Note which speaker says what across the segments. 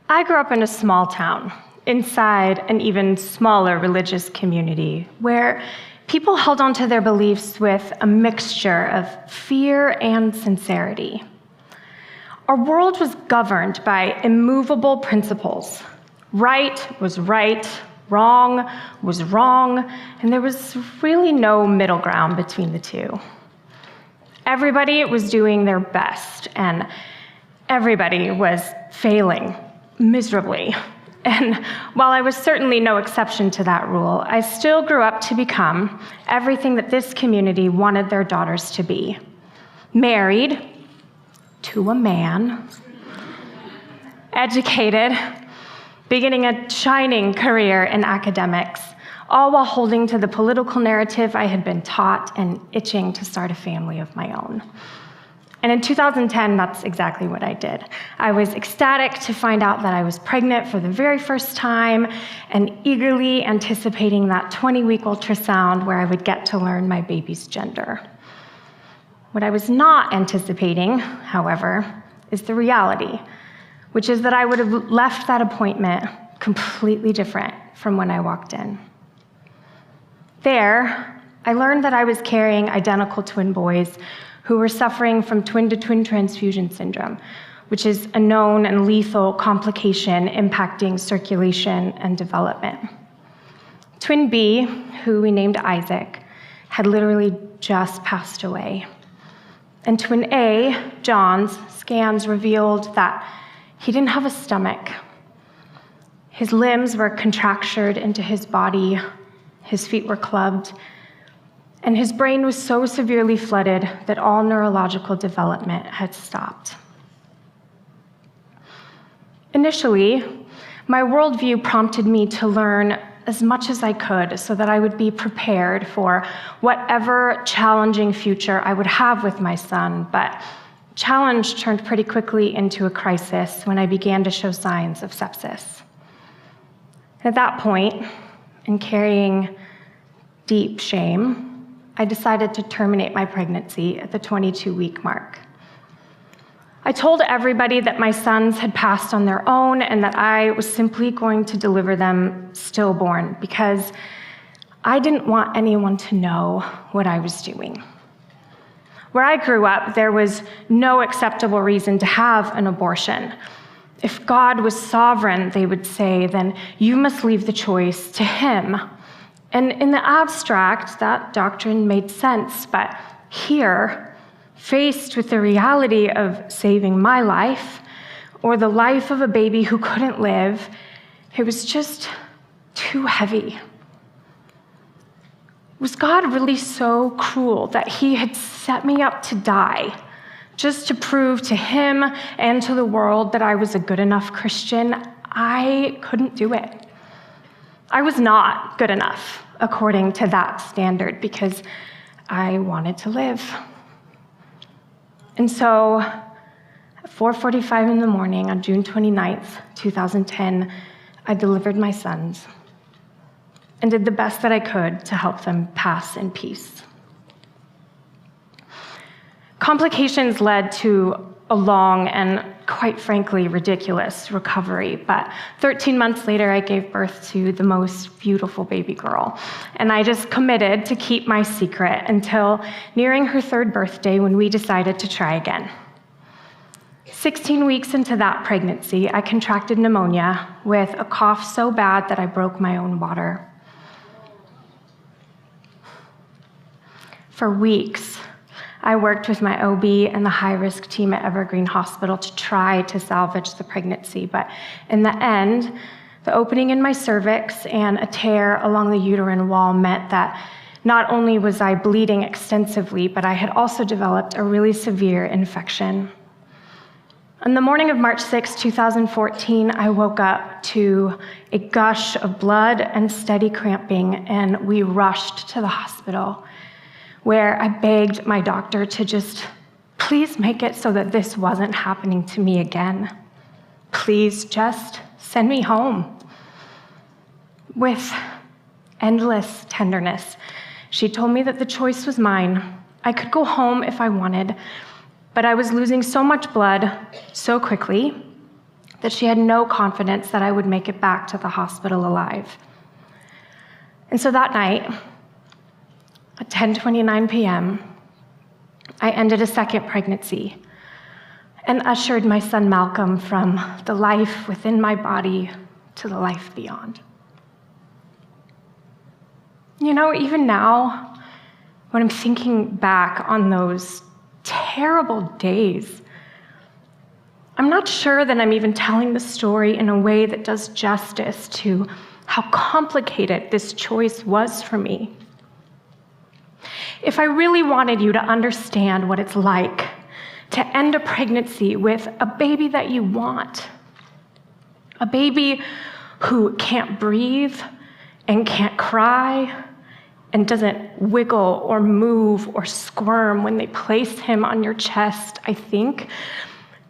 Speaker 1: I grew up in a small town, inside an even smaller religious community, where people held on to their beliefs with a mixture of fear and sincerity. Our world was governed by immovable principles. Right was right, wrong was wrong, and there was really no middle ground between the two. Everybody was doing their best, and everybody was failing miserably. And while I was certainly no exception to that rule, I still grew up to become everything that this community wanted their daughters to be. Married to a man, educated, beginning a shining career in academics, all while holding to the political narrative I had been taught and itching to start a family of my own. And in 2010, that's exactly what I did. I was ecstatic to find out that I was pregnant for the very first time and eagerly anticipating that 20-week ultrasound where I would get to learn my baby's gender. What I was not anticipating, however, is the reality, which is that I would have left that appointment completely different from when I walked in. There, I learned that I was carrying identical twin boys who were suffering from twin-to-twin transfusion syndrome, which is a known and lethal complication impacting circulation and development. Twin B, who we named Isaac, had literally just passed away. And twin A, John's, scans revealed that he didn't have a stomach. His limbs were contractured into his body, his feet were clubbed, and his brain was so severely flooded that all neurological development had stopped. Initially, my worldview prompted me to learn as much as I could so that I would be prepared for whatever challenging future I would have with my son, but challenge turned pretty quickly into a crisis when I began to show signs of sepsis. At that point, in carrying deep shame, I decided to terminate my pregnancy at the 22-week mark. I told everybody that my sons had passed on their own and that I was simply going to deliver them stillborn because I didn't want anyone to know what I was doing. Where I grew up, there was no acceptable reason to have an abortion. If God was sovereign, they would say, then you must leave the choice to him. And in the abstract, that doctrine made sense, but here, faced with the reality of saving my life or the life of a baby who couldn't live, it was just too heavy. Was God really so cruel that he had set me up to die just to prove to him and to the world that I was a good enough Christian? I couldn't do it. I was not good enough according to that standard because I wanted to live. And so at 4:45 in the morning on June 29th, 2010, I delivered my sons and did the best that I could to help them pass in peace. Complications led to a long and, quite frankly, ridiculous recovery. But 13 months later, I gave birth to the most beautiful baby girl. And I just committed to keep my secret until nearing her third birthday when we decided to try again. 16 weeks into that pregnancy, I contracted pneumonia with a cough so bad that I broke my own water. For weeks, I worked with my OB and the high-risk team at Evergreen Hospital to try to salvage the pregnancy, but in the end, the opening in my cervix and a tear along the uterine wall meant that not only was I bleeding extensively, but I had also developed a really severe infection. On the morning of March 6, 2014, I woke up to a gush of blood and steady cramping, and we rushed to the hospital, where I begged my doctor to just please make it so that this wasn't happening to me again. Please just send me home. With endless tenderness, she told me that the choice was mine. I could go home if I wanted, but I was losing so much blood so quickly that she had no confidence that I would make it back to the hospital alive. And so that night, at 10:29 p.m., I ended a second pregnancy and ushered my son Malcolm from the life within my body to the life beyond. You know, even now, when I'm thinking back on those terrible days, I'm not sure that I'm even telling the story in a way that does justice to how complicated this choice was for me. If I really wanted you to understand what it's like to end a pregnancy with a baby that you want, a baby who can't breathe and can't cry and doesn't wiggle or move or squirm when they place him on your chest, I think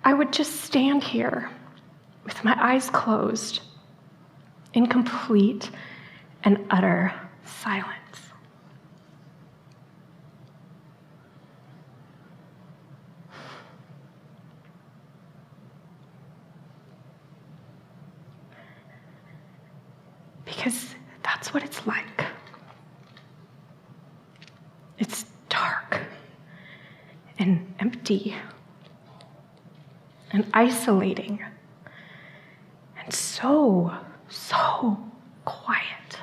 Speaker 1: I would just stand here with my eyes closed in complete and utter silence. Because that's what it's like. It's dark and empty and isolating and so quiet.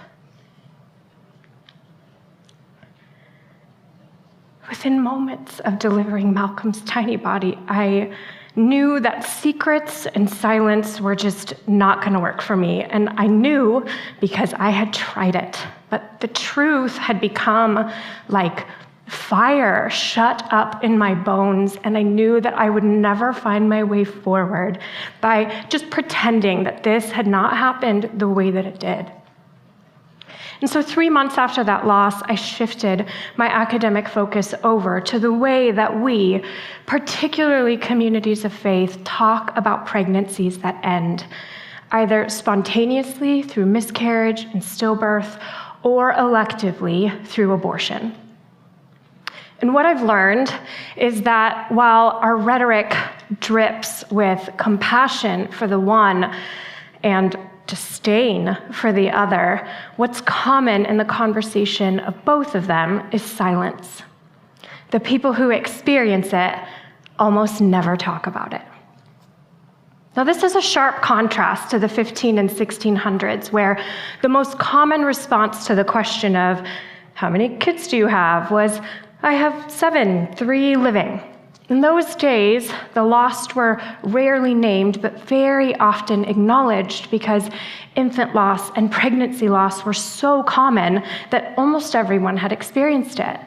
Speaker 1: Within moments of delivering Malcolm's tiny body, I knew that secrets and silence were just not going to work for me. And I knew because I had tried it. But the truth had become like fire shut up in my bones, and I knew that I would never find my way forward by just pretending that this had not happened the way that it did. And so 3 months after that loss, I shifted my academic focus over to the way that we, particularly communities of faith, talk about pregnancies that end, either spontaneously through miscarriage and stillbirth, or electively through abortion. And what I've learned is that while our rhetoric drips with compassion for the one and disdain for the other, what's common in the conversation of both of them is silence. The people who experience it almost never talk about it. Now, this is a sharp contrast to the 15 and 1600s, where the most common response to the question of, "How many kids do you have?" was, "I have 7, 3 living." In those days, the lost were rarely named, but very often acknowledged, because infant loss and pregnancy loss were so common that almost everyone had experienced it.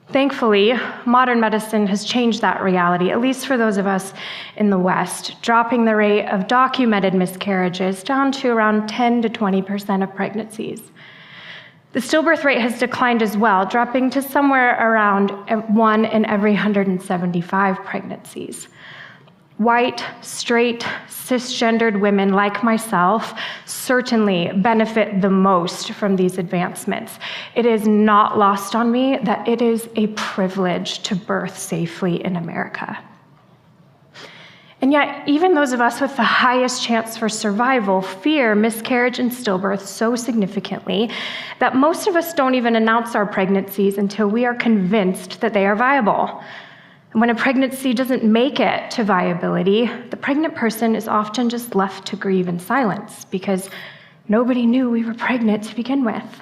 Speaker 1: Thankfully, modern medicine has changed that reality, at least for those of us in the West, dropping the rate of documented miscarriages down to around 10 to 20% of pregnancies. The stillbirth rate has declined as well, dropping to somewhere around 1 in every 175 pregnancies. White, straight, cisgendered women like myself certainly benefit the most from these advancements. It is not lost on me that it is a privilege to birth safely in America. And yet, even those of us with the highest chance for survival fear miscarriage and stillbirth so significantly that most of us don't even announce our pregnancies until we are convinced that they are viable. And when a pregnancy doesn't make it to viability, the pregnant person is often just left to grieve in silence because nobody knew we were pregnant to begin with.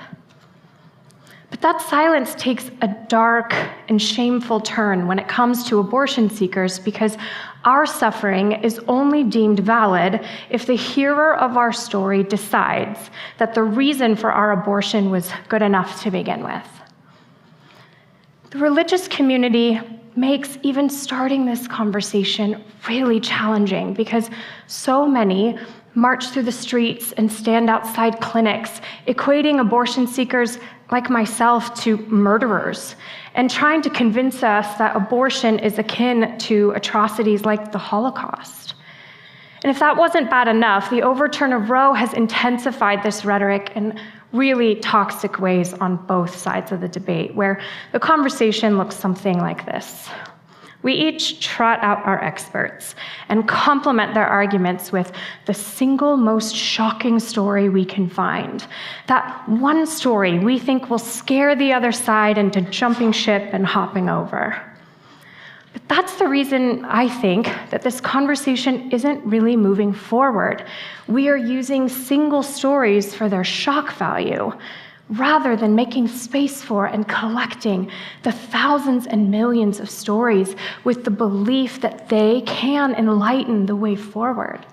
Speaker 1: But that silence takes a dark and shameful turn when it comes to abortion seekers, because our suffering is only deemed valid if the hearer of our story decides that the reason for our abortion was good enough to begin with. The religious community makes even starting this conversation really challenging, because so many march through the streets and stand outside clinics, equating abortion seekers like myself to murderers, and trying to convince us that abortion is akin to atrocities like the Holocaust. And if that wasn't bad enough, the overturn of Roe has intensified this rhetoric in really toxic ways on both sides of the debate, where the conversation looks something like this. We each trot out our experts and complement their arguments with the single most shocking story we can find. That one story we think will scare the other side into jumping ship and hopping over. But that's the reason I think that this conversation isn't really moving forward. We are using single stories for their shock value, rather than making space for and collecting the thousands and millions of stories with the belief that they can enlighten the way forward.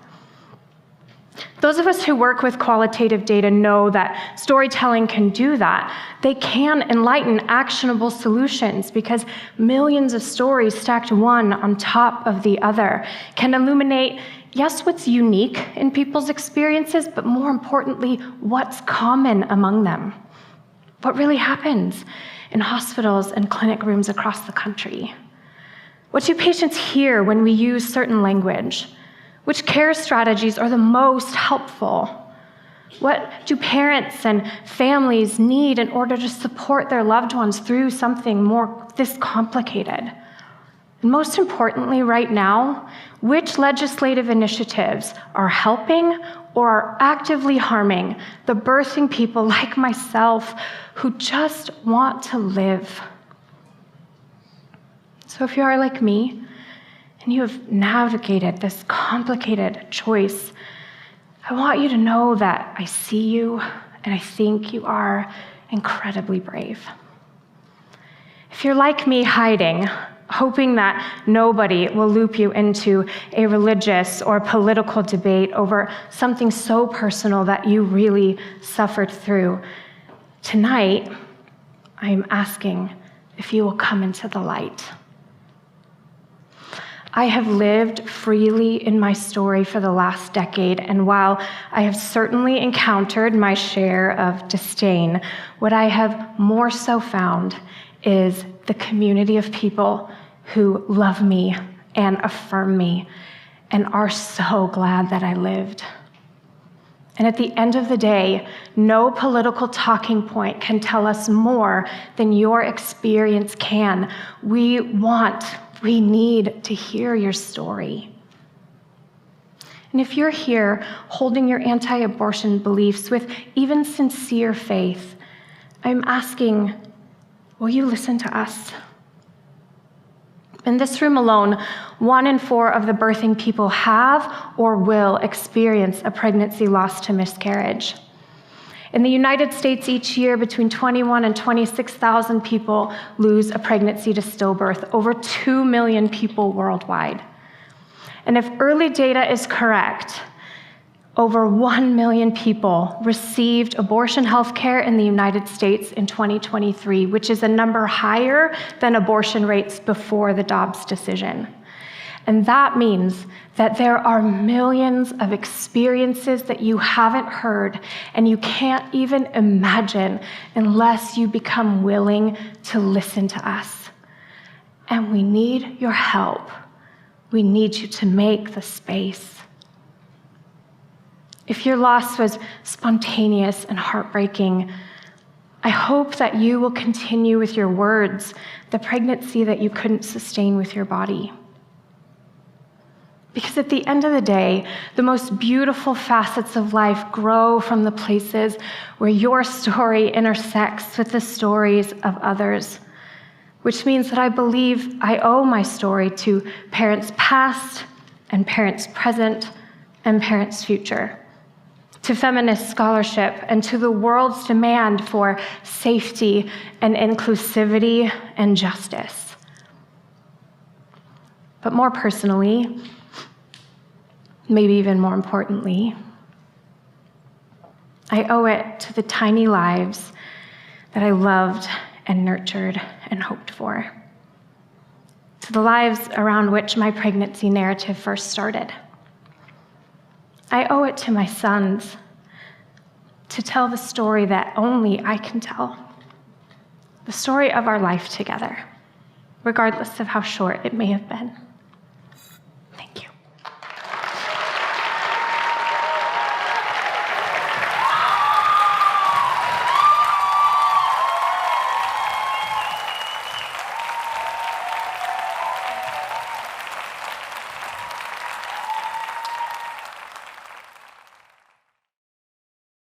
Speaker 1: Those of us who work with qualitative data know that storytelling can do that. They can enlighten actionable solutions because millions of stories stacked one on top of the other can illuminate, yes, what's unique in people's experiences, but more importantly, what's common among them. What really happens in hospitals and clinic rooms across the country? What do patients hear when we use certain language? Which care strategies are the most helpful? What do parents and families need in order to support their loved ones through something more this complicated? And most importantly, right now, which legislative initiatives are helping or are actively harming the birthing people like myself who just want to live? So if you are like me, and you have navigated this complicated choice, I want you to know that I see you, and I think you are incredibly brave. If you're like me, hiding, hoping that nobody will loop you into a religious or political debate over something so personal that you really suffered through, tonight, I am asking if you will come into the light. I have lived freely in my story for the last decade, and while I have certainly encountered my share of disdain, what I have more so found is the community of people who love me and affirm me and are so glad that I lived. And at the end of the day, no political talking point can tell us more than your experience can. We need to hear your story. And if you're here holding your anti-abortion beliefs with even sincere faith, I'm asking, will you listen to us? In this room alone, 1 in 4 of the birthing people have or will experience a pregnancy loss to miscarriage. In the United States each year, between 21 and 26,000 people lose a pregnancy to stillbirth, over 2 million people worldwide. And if early data is correct, over 1 million people received abortion health care in the United States in 2023, which is a number higher than abortion rates before the Dobbs decision. And that means that there are millions of experiences that you haven't heard and you can't even imagine unless you become willing to listen to us. And we need your help. We need you to make the space. If your loss was spontaneous and heartbreaking, I hope that you will continue with your words the pregnancy that you couldn't sustain with your body. Because at the end of the day, the most beautiful facets of life grow from the places where your story intersects with the stories of others, which means that I believe I owe my story to parents past and parents present and parents future, to feminist scholarship and to the world's demand for safety and inclusivity and justice. But more personally, maybe even more importantly, I owe it to the tiny lives that I loved and nurtured and hoped for, to the lives around which my pregnancy narrative first started. I owe it to my sons to tell the story that only I can tell, the story of our life together, regardless of how short it may have been.